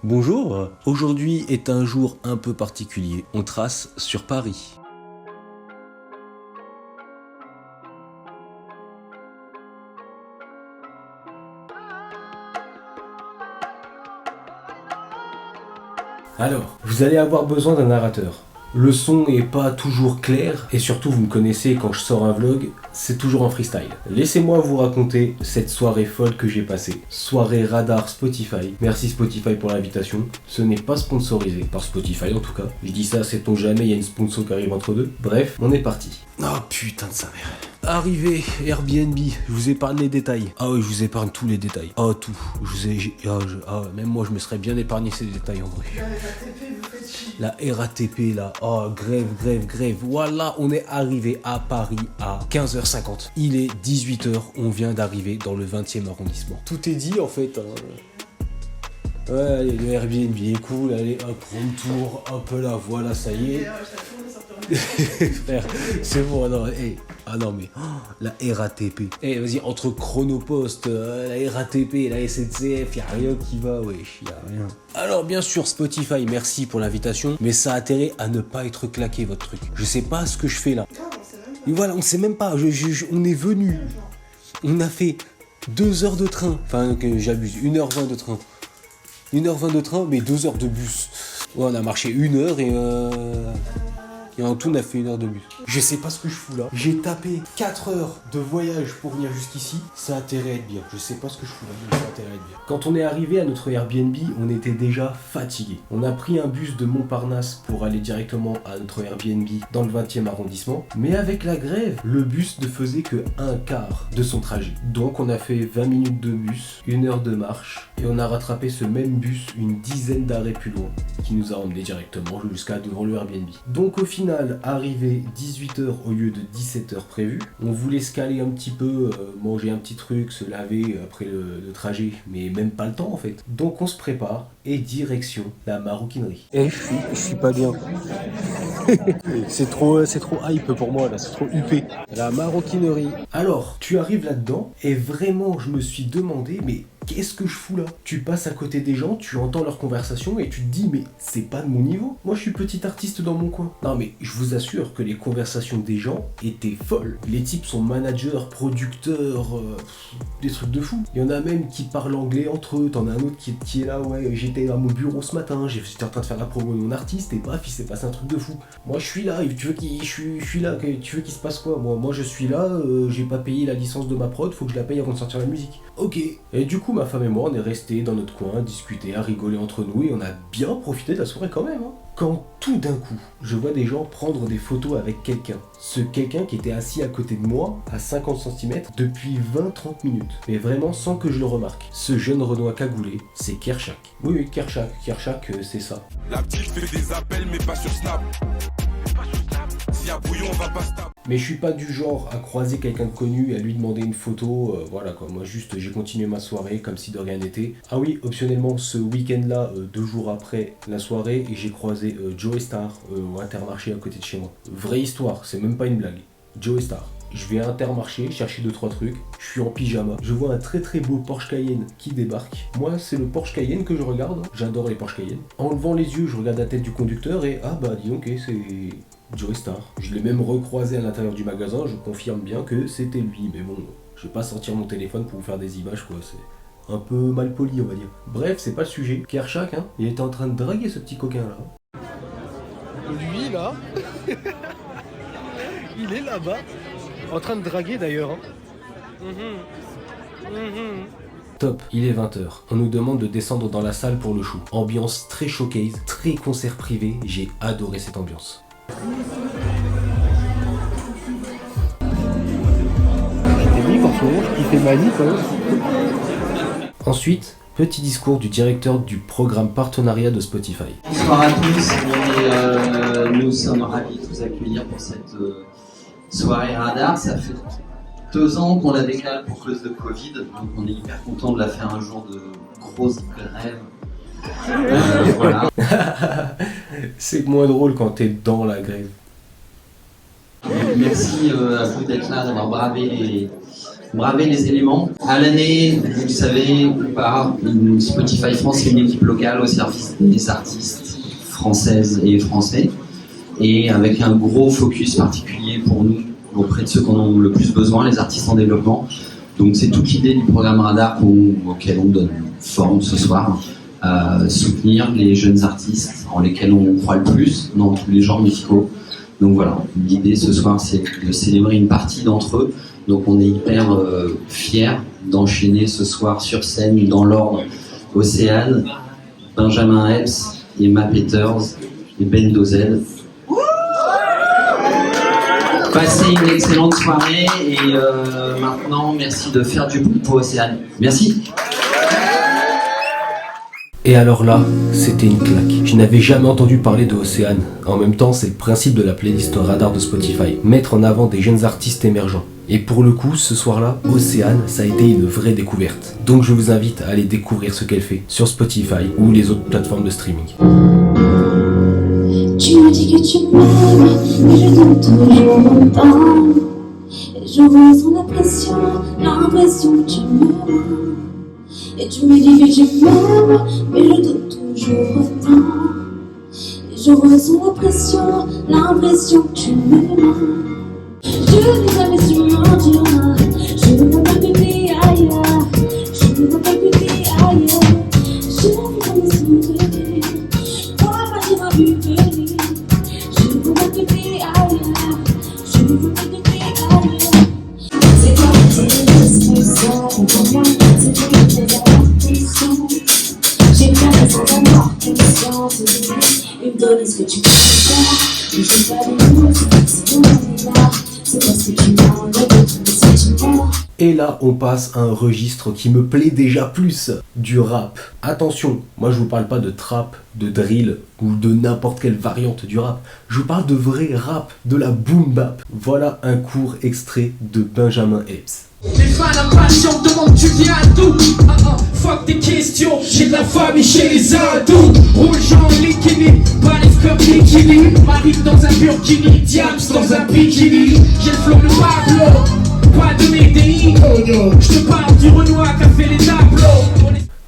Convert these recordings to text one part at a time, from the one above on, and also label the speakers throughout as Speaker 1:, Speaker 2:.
Speaker 1: Bonjour, aujourd'hui est un jour un peu particulier. On trace sur Paris. Alors, vous allez avoir besoin d'un narrateur. Le son est pas toujours clair, et surtout vous me connaissez, quand je sors un vlog, c'est toujours en freestyle. Laissez-moi vous raconter cette soirée folle que j'ai passée. Soirée radar Spotify. Merci Spotify pour l'invitation. Ce n'est pas sponsorisé, par Spotify en tout cas. Je dis ça, sait-on jamais, il y a une sponsor qui arrive entre deux. Bref, on est parti. Oh putain de sa mère. Arrivé, Airbnb, je vous épargne les détails. Ah oui, je vous épargne tous les détails. Ah tout. Même moi je me serais bien épargné ces détails en vrai. La RATP là, oh grève. Voilà, on est arrivé à Paris à 15h50. Il est 18h, on vient d'arriver dans le 20e arrondissement. Tout est dit en fait. Ouais, allez, le Airbnb est cool, allez hop, room tour, hop là, voilà, ça y est. Frère, c'est bon, non, hey. Ah non mais, la RATP. Eh vas-y, entre Chronopost, la RATP, la SNCF, y'a rien qui va, wesh, y'a rien. Alors bien sûr, Spotify, merci pour l'invitation, mais ça a intérêt à ne pas être claqué votre truc. Je sais pas ce que je fais là. Et voilà, on sait même pas, on est venu. On a fait 2 heures de train, enfin que j'abuse, 1h20 de train. 1h20 de train, mais 2 heures de bus. Ouais, on a marché 1 heure et en tout, on a fait 1 heure de bus. Je sais pas ce que je fous là. J'ai tapé 4 heures de voyage pour venir jusqu'ici. Ça a intérêt à être bien. Je sais pas ce que je fous là, mais ça a intérêt à être bien. Quand on est arrivé à notre Airbnb, on était déjà fatigué. On a pris un bus de Montparnasse pour aller directement à notre Airbnb dans le 20e arrondissement. Mais avec la grève, le bus ne faisait que un quart de son trajet. Donc on a fait 20 minutes de bus, 1 heure de marche. Et on a rattrapé ce même bus une dizaine d'arrêts plus loin, qui nous a emmenés directement jusqu'à devant le Airbnb. Donc au final, arrivé 18h au lieu de 17h prévu, on voulait se caler un petit peu, manger un petit truc, se laver après le trajet, mais même pas le temps en fait. Donc on se prépare et direction la maroquinerie. Et je suis pas bien. c'est trop hype pour moi là, c'est trop huppé. La maroquinerie. Alors, tu arrives là-dedans et vraiment je me suis demandé, mais qu'est-ce que je fous là? Tu passes à côté des gens, tu entends leur conversation et tu te dis mais c'est pas de mon niveau. Moi je suis petit artiste dans mon coin. Non mais je vous assure que les conversations des gens étaient folles. Les types sont managers, producteurs, des trucs de fou. Il y en a même qui parlent anglais entre eux. T'en as un autre qui est là, ouais, j'étais à mon bureau ce matin, j'étais en train de faire la promo de mon artiste et paf, il s'est passé un truc de fou. Moi je suis là, je suis là, tu veux qu'il se passe quoi? Moi je suis là, j'ai pas payé la licence de ma prod, faut que je la paye avant de sortir la musique. Ok. Et du coup ma femme et moi on est restés dans notre coin, à discuter, à rigoler entre nous et on a bien profité de la soirée quand même. Quand tout d'un coup, je vois des gens prendre des photos avec quelqu'un. Ce quelqu'un qui était assis à côté de moi, à 50 cm, depuis 20-30 minutes. Mais vraiment sans que je le remarque. Ce jeune Renoir cagoulé, c'est Kershak. Oui, Kershak. Kershak, c'est ça. La petite fait des appels mais pas sur Snap. S'il y a bouillon, on va pas se taper. Mais je suis pas du genre à croiser quelqu'un de connu et à lui demander une photo, voilà quoi. Moi juste j'ai continué ma soirée comme si de rien n'était. Ah oui, optionnellement ce week-end là, 2 jours après la soirée, et j'ai croisé Joey Star au Intermarché à côté de chez moi. Vraie histoire, c'est même pas une blague. Joey Star. Je vais à Intermarché chercher 2-3 trucs, je suis en pyjama, je vois un très beau Porsche Cayenne qui débarque. Moi c'est le Porsche Cayenne que je regarde, j'adore les Porsche Cayenne. En levant les yeux, je regarde la tête du conducteur et ah bah dis donc, c'est Joey Star. Je l'ai même recroisé à l'intérieur du magasin, je confirme bien que c'était lui, mais bon, je vais pas sortir mon téléphone pour vous faire des images quoi, c'est un peu mal poli on va dire. Bref, c'est pas le sujet. Kershak, il était en train de draguer ce petit coquin là.
Speaker 2: Lui là, il est là-bas, en train de draguer d'ailleurs.
Speaker 1: Top, il est 20h. On nous demande de descendre dans la salle pour le show. Ambiance très showcase, très concert privé, j'ai adoré cette ambiance.
Speaker 2: J'étais libre en ce moment, je kiffais ma vie quand même.
Speaker 1: Ensuite, petit discours du directeur du programme partenariat de Spotify.
Speaker 3: Bonsoir à tous, nous sommes ravis de vous accueillir pour cette soirée radar. Ça fait 2 ans qu'on la décale pour cause de Covid, donc on est hyper content de la faire un jour de grosse grève. Voilà.
Speaker 1: C'est moins drôle quand t'es dans la grève.
Speaker 3: Merci à vous d'être là, d'avoir bravé braver les éléments. À l'année, vous le savez ou pas, Spotify France est une équipe locale au service des artistes françaises et français, et avec un gros focus particulier pour nous auprès de ceux qui en ont le plus besoin, les artistes en développement. Donc c'est toute l'idée du programme Radar auquel on donne forme ce soir, soutenir les jeunes artistes en lesquels on croit le plus dans tous les genres musicaux. Donc voilà, l'idée ce soir c'est de célébrer une partie d'entre eux. Donc on est hyper fiers d'enchaîner ce soir sur scène dans l'ordre Océane, Benjamin Epps, Emma Peters et Bendo-Z. Passez une excellente soirée et maintenant merci de faire du bruit pour Océane. Merci.
Speaker 1: Et alors là, c'était une claque. Je n'avais jamais entendu parler de Océane. En même temps, c'est le principe de la playlist Radar de Spotify. Mettre en avant des jeunes artistes émergents. Et pour le coup, ce soir-là, Océane, ça a été une vraie découverte. Donc je vous invite à aller découvrir ce qu'elle fait sur Spotify ou les autres plateformes de streaming.
Speaker 4: Tu me dis que tu m'aimes, mais je donne toujours autant. Et je ressens l'impression que tu m'aimes. Et tu me dis que tu m'aimes, mais je donne toujours autant. Et je ressens l'impression que tu m'aimes. Je n'ai jamais su mentir, je ne veux pas que t'es ailleurs. Je ne veux pas que t'es ailleurs. Je n'ai jamais su mentir, toi tu m'as vu venir. Je ne veux pas que t'es ailleurs. Je ne veux pas que t'es ailleurs. C'est toi qui es responsable pour moi. C'est toi qui es attention. J'ai bien besoin d'avoir conscience. Et me donner ce que tu peux faire. Mais j'ai pas de mots, c'est bon, on est là. C'est parce que tu m'as enlevé tous les sentiments.
Speaker 1: Et là, on passe à un registre qui me plaît déjà plus, du rap. Attention, moi je vous parle pas de trap, de drill ou de n'importe quelle variante du rap. Je vous parle de vrai rap, de la boom bap. Voilà un court extrait de Benjamin Epps.
Speaker 5: Les fans impatients demandent tu viens d'où? Fuck tes questions, j'ai de la famille chez les adultes. Rouge en bikini, balèze comme bikini. M'arrive dans un burkini, diams dans un bikini. J'ai le flow de Pablo, pas de médéi. Je te parle du Renoir qui a fait les tableaux.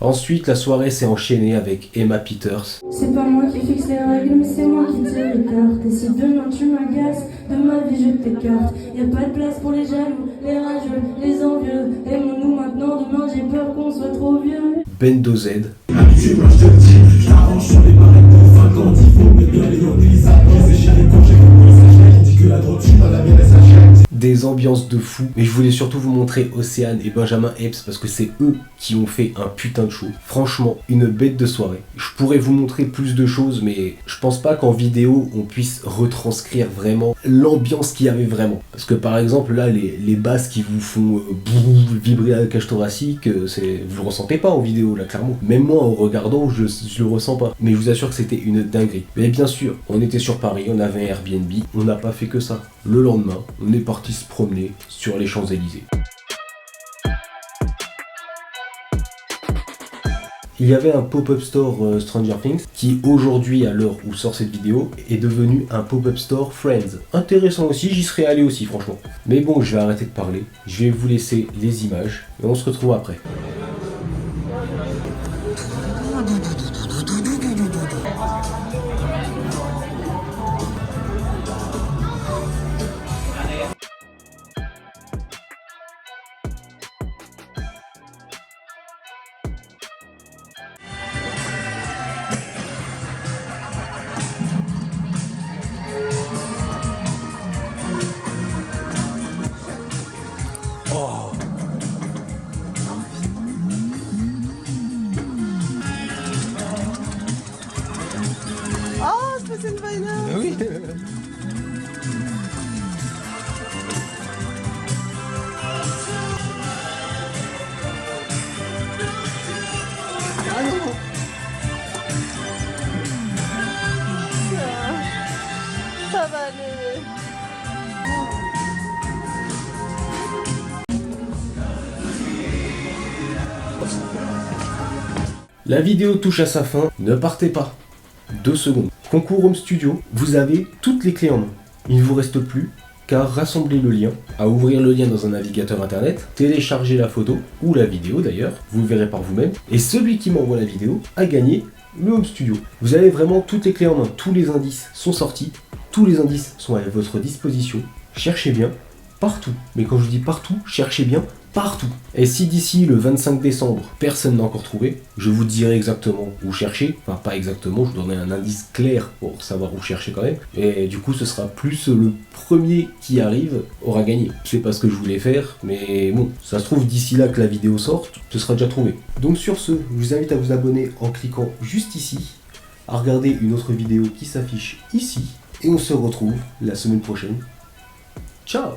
Speaker 1: Ensuite, la soirée s'est enchaînée avec Emma Peters.
Speaker 4: C'est pas moi qui fixe les règles, mais c'est moi qui tire les cartes. Et si demain tu m'agaces, de ma vie je t'écarte. Y'a pas de place pour les jaloux, les rageux, les envieux. Aimons-nous maintenant, demain j'ai peur qu'on soit trop vieux.
Speaker 1: Bendo-Z. Des ambiances de fou, mais je voulais surtout vous montrer Océane et Benjamin Epps parce que c'est eux qui ont fait un putain de show. Franchement, une bête de soirée. Je pourrais vous montrer plus de choses, mais je pense pas qu'en vidéo on puisse retranscrire vraiment l'ambiance qu'il y avait vraiment. Parce que par exemple là, les basses qui vous font vibrer la cage thoracique, vous le ressentez pas en vidéo là, clairement. Même moi en regardant, je le ressens pas. Mais je vous assure que c'était une dinguerie. Mais bien sûr, on était sur Paris, on avait un Airbnb, on n'a pas fait que ça. Le lendemain, on est parti se promener sur les Champs-Élysées. Il y avait un pop-up store Stranger Things qui aujourd'hui, à l'heure où sort cette vidéo, est devenu un pop-up store Friends. Intéressant aussi, j'y serais allé aussi franchement. Mais bon, je vais arrêter de parler, je vais vous laisser les images et on se retrouve après.
Speaker 2: Oui.
Speaker 6: Ça va aller.
Speaker 1: La vidéo touche à sa fin, ne partez pas. 2 secondes. Concours Home Studio, vous avez toutes les clés en main. Il ne vous reste plus qu'à rassembler le lien, à ouvrir le lien dans un navigateur internet, télécharger la photo, ou la vidéo d'ailleurs, vous le verrez par vous-même, et celui qui m'envoie la vidéo a gagné le Home Studio. Vous avez vraiment toutes les clés en main, tous les indices sont sortis, tous les indices sont à votre disposition, cherchez bien, partout. Mais quand je dis partout, cherchez bien partout. Et si d'ici le 25 décembre, personne n'a encore trouvé, je vous dirai exactement où chercher. Enfin, pas exactement, je vous donnerai un indice clair pour savoir où chercher quand même. Et du coup, ce sera plus le premier qui arrive aura gagné. C'est pas ce que je voulais faire, mais bon, ça se trouve d'ici là que la vidéo sorte, ce sera déjà trouvé. Donc sur ce, je vous invite à vous abonner en cliquant juste ici, à regarder une autre vidéo qui s'affiche ici, et on se retrouve la semaine prochaine. Ciao!